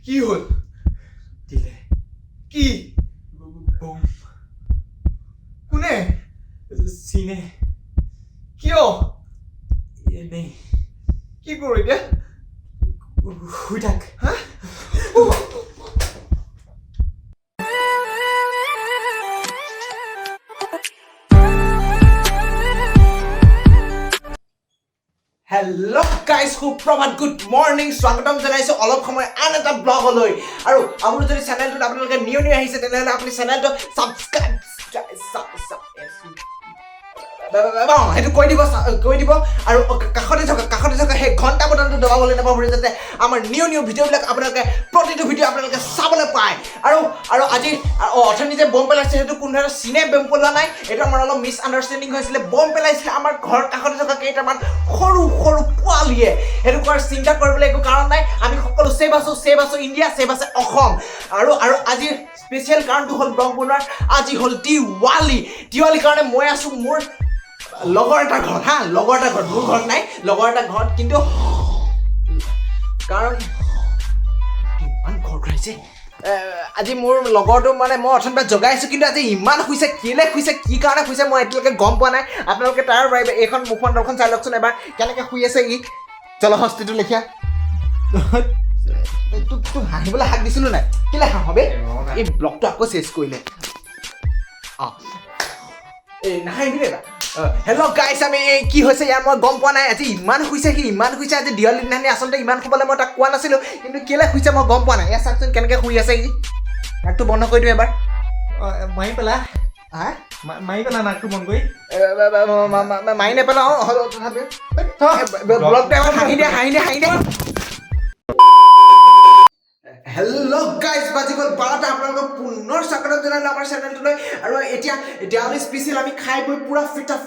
কি হল দিলে কি বম কোনে চিনে কিয় এনেই কি কৰো এতিয়া শুই থাক হা হেল্ল' গাইজ সুপ্ৰভাত গুড মৰ্ণিং স্বাগতম জনাইছোঁ অলপ সময় আন এটা ব্লগলৈ আৰু আপুনি যদি চেনেলটোত আপোনালোকে নিউ আহিছে তেনেহ'লে আপুনি চেনেলটো ছাবস্ক্ৰাইব সেইটো কৈ দিব আৰু কাষতে থকা সেই ঘণ্টা বটনটো দবাবলৈ নাপাহৰি যাতে আমাৰ নিউ ভিডিঅ'বিলাক আপোনালোকে প্ৰতিটো ভিডিঅ' আপোনালোকে চাবলৈ পায় আৰু আজি অথনি যে বম পেলাইছে সেইটো কোনো চিনে বম পেলোৱা নাই এইটো আমাৰ অলপ মিছ আণ্ডাৰষ্টেণ্ডিং হৈছিলে বম পেলাইছিলে আমাৰ ঘৰ কাষতে থকা কেইটামান সৰু পোৱালীয়ে সেইটো কোৱাৰ চিন্তা কৰিবলৈ একো কাৰণ নাই আমি সকলো ছেভ আছো ইণ্ডিয়া ছেভ আছে অসম আৰু আজিৰ স্পেচিয়েল কাৰণটো হ'ল ব্লগ বনোৱাৰ আজি হ'ল দিৱালীৰ কাৰণে মই আছোঁ মোৰ লগৰ এটা ঘৰত মোৰ ঘৰত নাই লগৰ এটা ঘৰত কিন্তু কাৰণ ইমান ঘৰ ঘূৰাইছে আজি মোৰ লগৰটো মানে মই অথনিৰ জগাই আছোঁ কিন্তু আজি ইমান শুইছে কেলে শুইছে কি কাৰণে শুইছে মই এতিয়ালৈকে গম পোৱা নাই আপোনালোকে তাৰ বাবে এইখন মুখখন দৰ্শন চাই লওকচোন এবাৰ কেনেকৈ শুই আছে ই জলহস্তিটো লেখীয়া তোক হাঁহিবলৈ হাক দিছিলোঁ নাই কেলে হাঁহবে এই ব্লগটো আকৌ চেঞ্জ কৰিলে এই নাহাঁহিবি দেই হেল্ল' গাইছ আমি কি হৈছে ইয়াৰ মই গম পোৱা নাই আজি ইমান শুইছে আজি দিৱালীৰ দিনাখনি আচলতে ইমান শুবলৈ মই তাক কোৱা নাছিলোঁ কিন্তু কেলৈ শুইছে মই গম পোৱা নাই ইয়াৰ চাওকচোন কেনেকৈ শুই আছে ই নাকটো বন্ধ কৰি দিওঁ এবাৰ মাৰি পেলা নাকটো বন্ধ কৰি মাৰি নেপেলাওঁ তথাপিও ব্লগটো এবাৰ হাঁহি দে হেল্ল' গাইজ বাজি গ'ল 12টা আপোনালোকক পুনৰ স্বাগতম জনালোঁ আমাৰ চেনেলটোলৈ আৰু এতিয়া দিৱালী স্পেচিয়েল আমি খাই বৈ পুৰা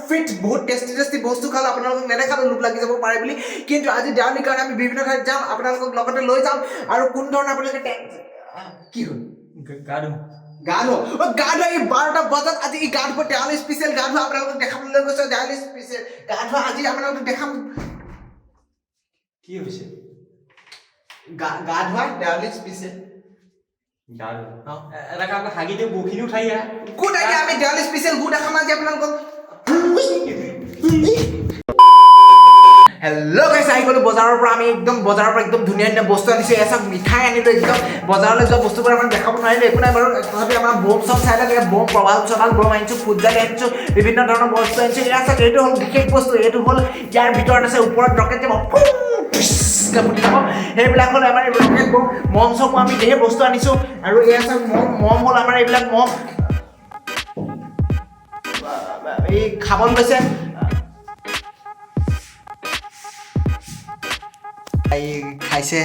ফিট বহুত টেষ্টি বস্তু খালোঁ আপোনালোকক নেদেখালোঁ লোভ লাগি যাব পাৰে বুলি কিন্তু আজি দিৱালীৰ কাৰণে আমি বিভিন্ন ঠাইত যাম আপোনালোকক লগতে লৈ যাম আৰু কোনো ধৰণৰ আপোনালোকে কি হ'ল গা ধুৱ এই 12টা বজাত আজি এই গা ধুব দিৱালী স্পেচিয়েল গা ধোৱা আপোনালোকক দেখাবলৈ গৈছে দিৱালী স্পেচিয়েল গা ধোৱা আজি আপোনালোকক দেখাম কি হৈছে গা ধোৱা দিৱালী স্পেচিয়েল এটা কাম হাগিতে বখিনিও উঠাই আহা গুড আইডিয়া আমি দিৱালী স্পেচিয়েল গুড দেখাম আজি আপোনালোকক হেল্ল' গাইছ আহি গ'লো বজাৰৰ পৰা আমি একদম ধুনীয়া বস্তু আনিছোঁ এয়া চাওক মিঠাই আনিলোঁ একদম বজাৰলৈ যোৱা বস্তুবোৰ আমাক দেখাব নোৱাৰিলোঁ একো নাই বাৰু তথাপি আমাৰ বম চব চাই লাগে বম প্ৰভাৱ বম আনিছোঁ ফুটজালি আনিছোঁ বিভিন্ন ধৰণৰ বস্তু আনিছোঁ এয়া চাওক এইটো হ'ল বিশেষ বস্তু এইটো হ'ল ইয়াৰ ভিতৰত আছে ওপৰত ৰকেট যাব সেইবিলাক হ'ল আমাৰ ৰকেট বম মম চম আমি ধেৰ বস্তু আনিছোঁ আৰু এয়া চাওক মম হ'ল আমাৰ এইবিলাক মম এই খাবলৈ লৈছে খাইছে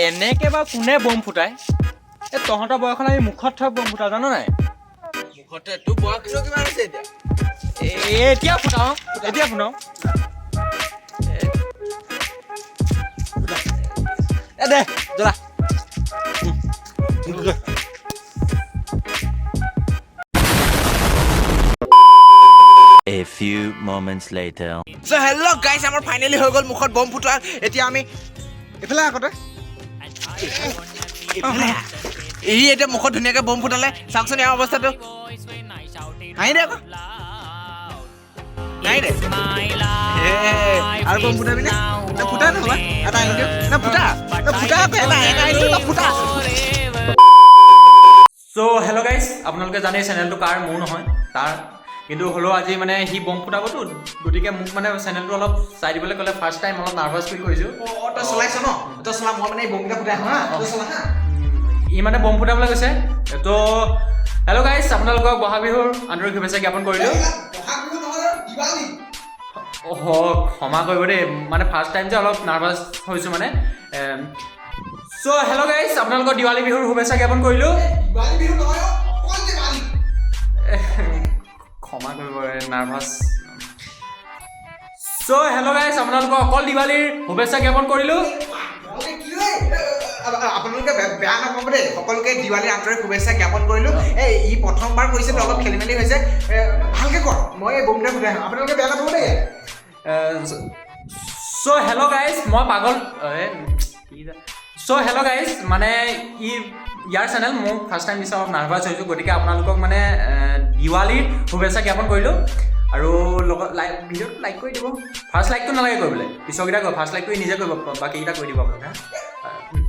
এনেকে বা কোনে বম ফুটাই এই তহঁতৰ বয়সত আমি মুখত থৈ বম ফুটাও জানো নাই মুখতে তোৰ বয়স কিমান আছে এতিয়া ফুটাও দে জ্বলা A few moments later. So hello guys, আমাৰ ফাইনালি হৈ গ'ল মুখত বম ফুটোৱা এতিয়া আমি এফালে আগতে এই এতিয়া মুখত ধুনীয়াকৈ বম ফুটালে চাওকচোন ইয়াৰ অৱস্থাটো হাঁহি দে আকৌ নাই দে আৰু বম ফুটাবি নে ফুটা নহবা এটা আনি দিওঁ ফুটা ফুটা চ' হেল্ল' গাইজ আপোনালোকে জানে চেনেলটো কাৰ মোৰ নহয় তাৰ কিন্তু হ'লেও আজি মানে সি বম ফুটাবতো গতিকে মোক মানে চেনেলটো অলপ চাই দিবলৈ ক'লে ফাৰ্ষ্ট টাইম অলপ নাৰ্ভাছ ফিল কৰিছোঁ তই চলাইছ ন তই চলা মই মানে এই বমকেইটা ফুটাই আহোঁ হা তই চলা হা ই মানে বম ফুটাবলৈ গৈছে তো হেল্ল' গাইজ আপোনালোকক বহাগ বিহুৰ আন্তৰিক শুভেচ্ছা জ্ঞাপন কৰিলোঁ ক্ষমা কৰিব দেই মানে ফাৰ্ষ্ট টাইম যে অলপ নাৰ্ভাছ হৈছোঁ মানে চ' হেল্ল' গাইজ আপোনালোকৰ দিৱালী বিহুৰ শুভেচ্ছা জ্ঞাপন কৰিলোঁ ক্ষমা কৰিব নাৰ্ভাছ চ' হেল্ল' গাইজ আপোনালোকক অকল দিৱালীৰ শুভেচ্ছা জ্ঞাপন কৰিলোঁ আপোনালোকে বেয়া নাপাব দেই সকলোকে দিৱালীৰ আন্তৰিক শুভেচ্ছা জ্ঞাপন কৰিলোঁ এই ই প্ৰথমবাৰ কৰিছে অলপ খেলি মেলি হৈছে ভালকৈ কৰ মই এই বমকেইটা ফুটাই আহোঁ আপোনালোকে বেয়া নাপাব দেই চ' হেল্ল' গাইজ মই পাগল চ' হেল্ল' গাইজ মানে ইয়াৰ চেনেল মোক ফাৰ্ষ্ট টাইম দিছে অলপ নাৰ্ভাছ হৈছোঁ গতিকে আপোনালোকক মানে দিৱালীৰ শুভেচ্ছা জ্ঞাপন কৰিলোঁ আৰু লগত ভিডিঅ'টো লাইক কৰি দিব ফাৰ্ষ্ট লাইকটো নালাগে কৰিবলৈ পিছৰকেইটা কৰিব ফাৰ্ষ্ট লাইকটো নিজে কৰিব বাকীকেইটা কৰি দিব আপোনালোকে